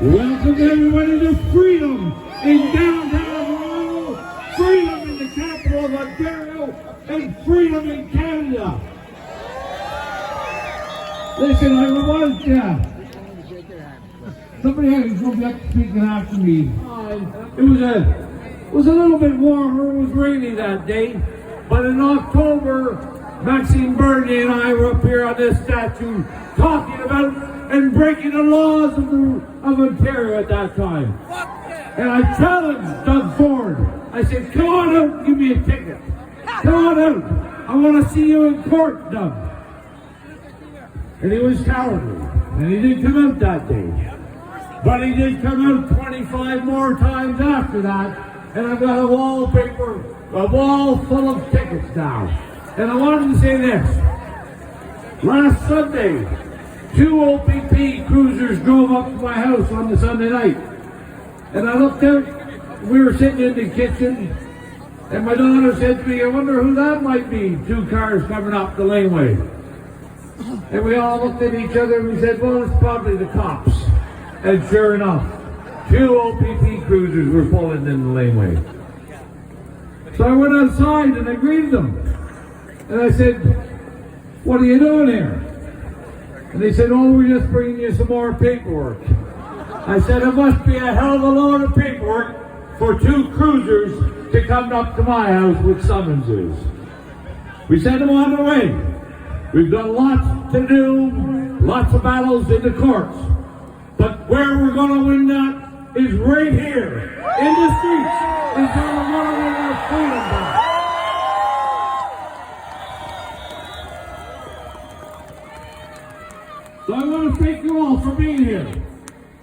Welcome everybody to freedom in downtown Toronto, freedom in the capital of Ontario, and freedom in Canada. Listen, I want somebody had to be up speaking after me. It was a little bit warmer. It was rainy that day, but in October, Maxime Bernier and I were up here on this statue talking about and breaking the laws of Ontario at that time. And I challenged Doug Ford. I said, come on out and give me a ticket. Come on out. I want to see you in court, Doug. And he was cowardly. And he didn't come out that day. But he did come out 25 more times after that. And I've got a wall full of tickets now. And I wanted to say this. Last Sunday, 2 OPP cruisers drove up to my house on the Sunday night. And I looked out, we were sitting in the kitchen, and my daughter said to me, I wonder who that might be, 2 cars coming up the laneway. And we all looked at each other and we said, well, it's probably the cops. And sure enough, 2 OPP cruisers were pulling in the laneway. So I went outside and I greeted them. And I said, what are you doing here? And they said, oh, we're just bringing you some more paperwork. I said, it must be a hell of a load of paperwork for 2 cruisers to come up to my house with summonses. We sent them on the way. We've got lots to do, lots of battles in the courts. But where we're going to win that is right here, in the streets, is where we're going to win our freedom back. So I want to thank you all for being here,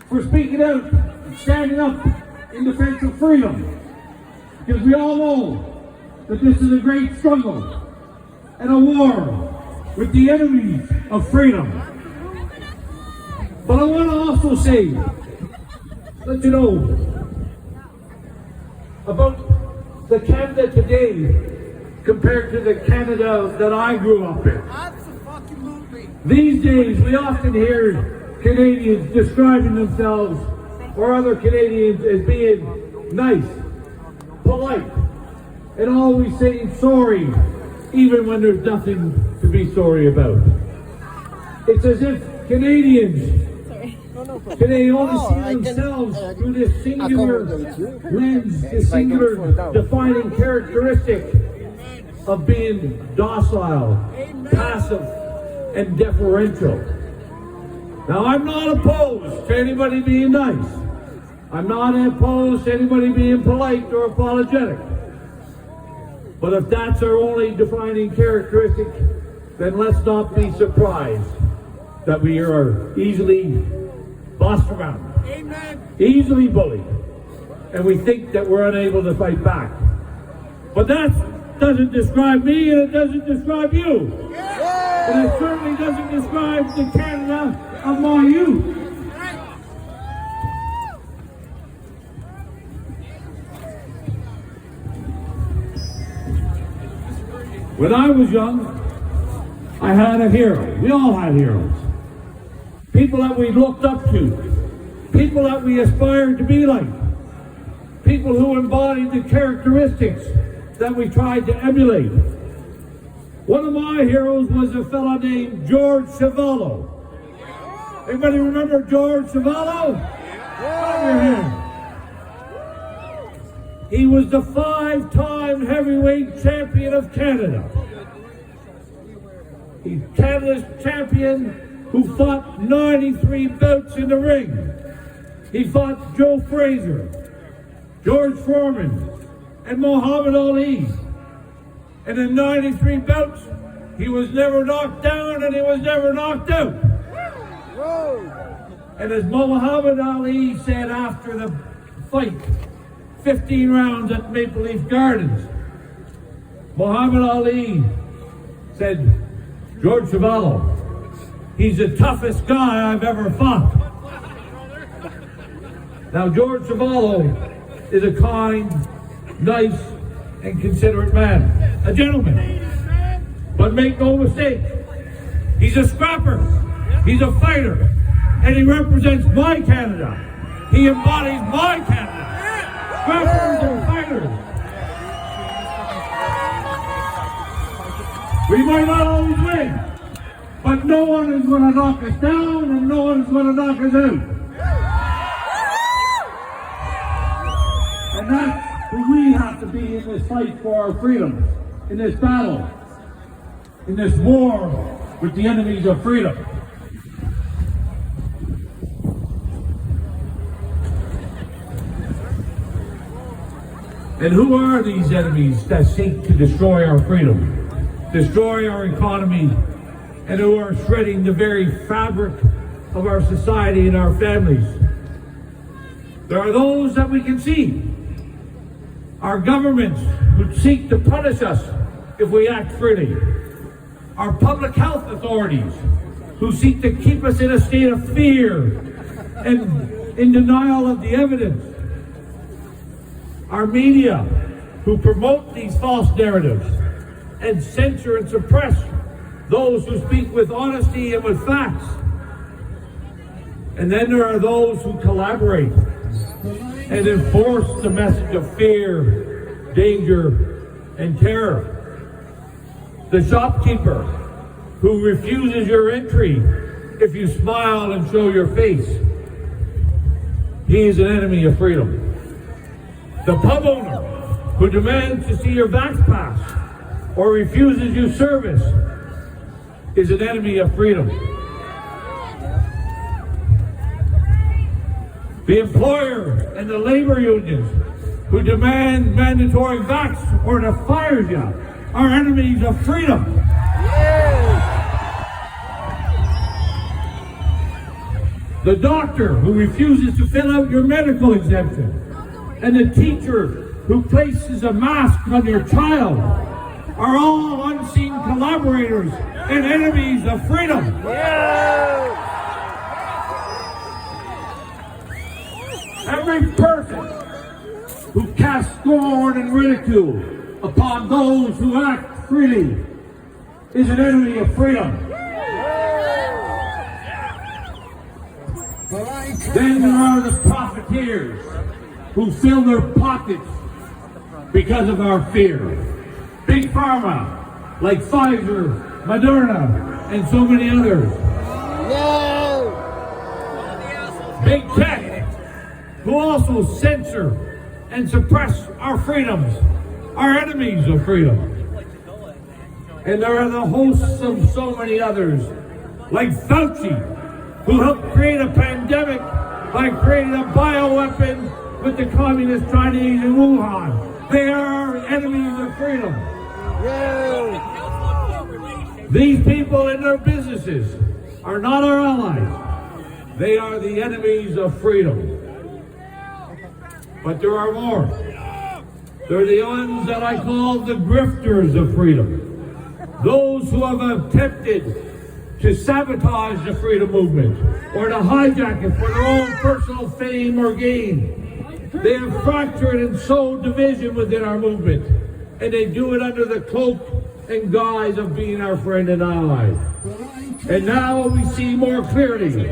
for speaking out, and standing up in defense of freedom. Because we all know that this is a great struggle and a war with the enemies of freedom. But I want to also say, let you know about the Canada today compared to the Canada that I grew up in. These days, we often hear Canadians describing themselves or other Canadians as being nice, polite, and always saying sorry, even when there's nothing to be sorry about. It's as if Canadians today only see themselves through this singular lens, this singular defining characteristic of being docile, passive, and deferential. Now, I'm not opposed to anybody being nice. I'm not opposed to anybody being polite or apologetic. But if that's our only defining characteristic, then let's not be surprised that we are easily bossed around, easily bullied, and we think that we're unable to fight back. But that doesn't describe me, and it doesn't describe you. And it certainly doesn't describe the Canada of my youth. When I was young, I had a hero. We all had heroes. People that we looked up to. People that we aspired to be like. People who embodied the characteristics that we tried to emulate. One of my heroes was a fellow named George Chuvalo. Anybody remember George Chuvalo? He was the 5-time heavyweight champion of Canada. He's Canada's champion who fought 93 bouts in the ring. He fought Joe Frazier, George Foreman, and Muhammad Ali. And in 93 bouts, he was never knocked down and he was never knocked out. And as Muhammad Ali said after the fight, 15 rounds at Maple Leaf Gardens, Muhammad Ali said, George Chuvalo, he's the toughest guy I've ever fought. Now, George Chuvalo is a kind, nice, and considerate man, a gentleman. But make no mistake, he's a scrapper, he's a fighter, and he represents my Canada. He embodies my candidate. Grapplers and fighters. We might not always win, but no one is going to knock us down and no one is going to knock us out. And that's who we have to be in this fight for our freedom, in this battle, in this war with the enemies of freedom. And who are these enemies that seek to destroy our freedom, destroy our economy, and who are shredding the very fabric of our society and our families? There are those that we can see. Our governments who seek to punish us if we act freely. Our public health authorities who seek to keep us in a state of fear and in denial of the evidence. Our media who promote these false narratives and censor and suppress those who speak with honesty and with facts. And then there are those who collaborate and enforce the message of fear, danger, and terror. The shopkeeper who refuses your entry if you smile and show your face. He is an enemy of freedom. The pub owner who demands to see your vax pass or refuses you service is an enemy of freedom. The employer and the labor unions who demand mandatory vax or to fire you are enemies of freedom. The doctor who refuses to fill out your medical exemption and the teacher who places a mask on your child are all unseen collaborators and enemies of freedom. Every person who casts scorn and ridicule upon those who act freely is an enemy of freedom. Then there are the profiteers who fill their pockets because of our fear. Big Pharma, like Pfizer, Moderna, and so many others. Big Tech, who also censor and suppress our freedoms, are enemies of freedom. And there are the hosts of so many others, like Fauci, who helped create a pandemic by creating a bioweapon with the communist Chinese in Wuhan. They are enemies of freedom. These people and their businesses are not our allies. They are the enemies of freedom. But there are more. They're the ones that I call the grifters of freedom. Those who have attempted to sabotage the freedom movement or to hijack it for their own personal fame or gain. They have fractured and sowed division within our movement, and they do it under the cloak and guise of being our friend and ally. And now we see more clearly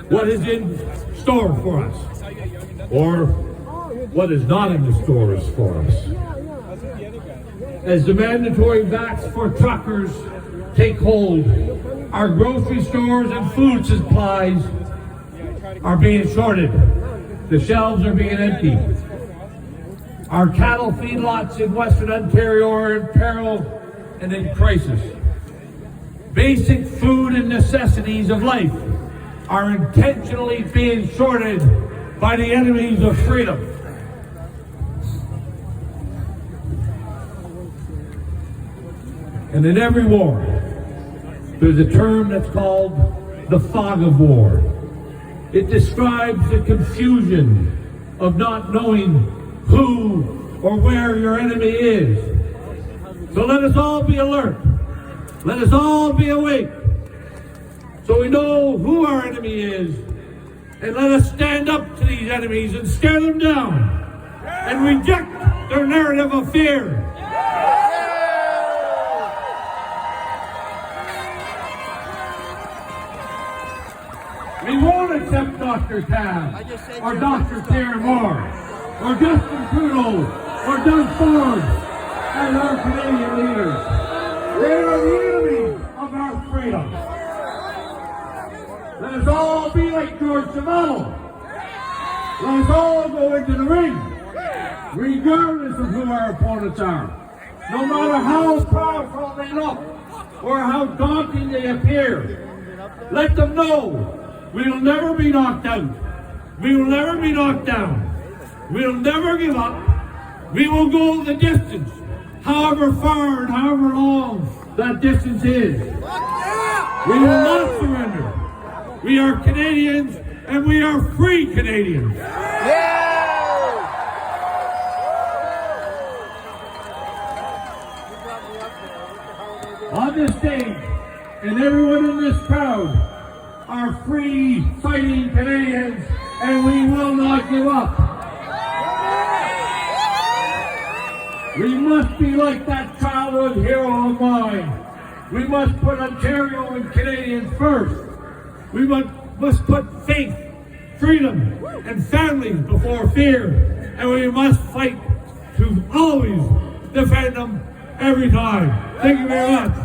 what is in store for us, or what is not in the stores for us. As the mandatory vax for truckers take hold, our grocery stores and food supplies are being shorted. The shelves are being emptied. Our cattle feedlots in Western Ontario are in peril and in crisis. Basic food and necessities of life are intentionally being shorted by the enemies of freedom. And in every war, there's a term that's called the fog of war. It describes the confusion of not knowing who or where your enemy is. So let us all be alert. Let us all be awake. So we know who our enemy is. And let us stand up to these enemies and stare them down and reject their narrative of fear. We won't accept Dr. Tabb, or Dr. Karen Moore, or Justin Trudeau, or Doug Ford as our Canadian leaders. They are the enemy of our freedom. Let us all be like George Zavallo. Let us all go into the ring, regardless of who our opponents are. No matter how powerful they look, or how daunting they appear, let them know we will never be knocked out. We will never be knocked down. We will never give up. We will go the distance, however far and however long that distance is. We will not surrender. We are Canadians, and we are free Canadians. On this stage, and everyone in this crowd are free fighting Canadians, and we will not give up. We must be like that childhood hero of mine. We must put Ontario and Canadians first. We must put faith, freedom, and family before fear. And we must fight to always defend them every time. Thank you very much.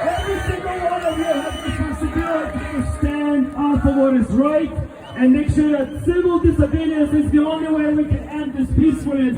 Every single one of you has the responsibility to stand up for what is right and make sure that civil disobedience is the only way we can end this peacefully.